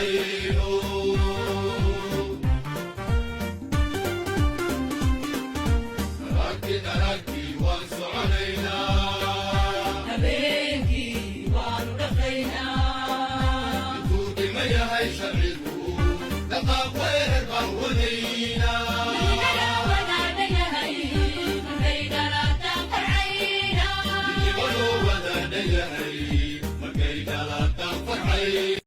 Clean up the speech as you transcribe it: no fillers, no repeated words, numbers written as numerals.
عينه ركي وانسوا علينا habeenkii waanu dhaqaynaa intuu dhimaya hay sharcigu dhaqaaq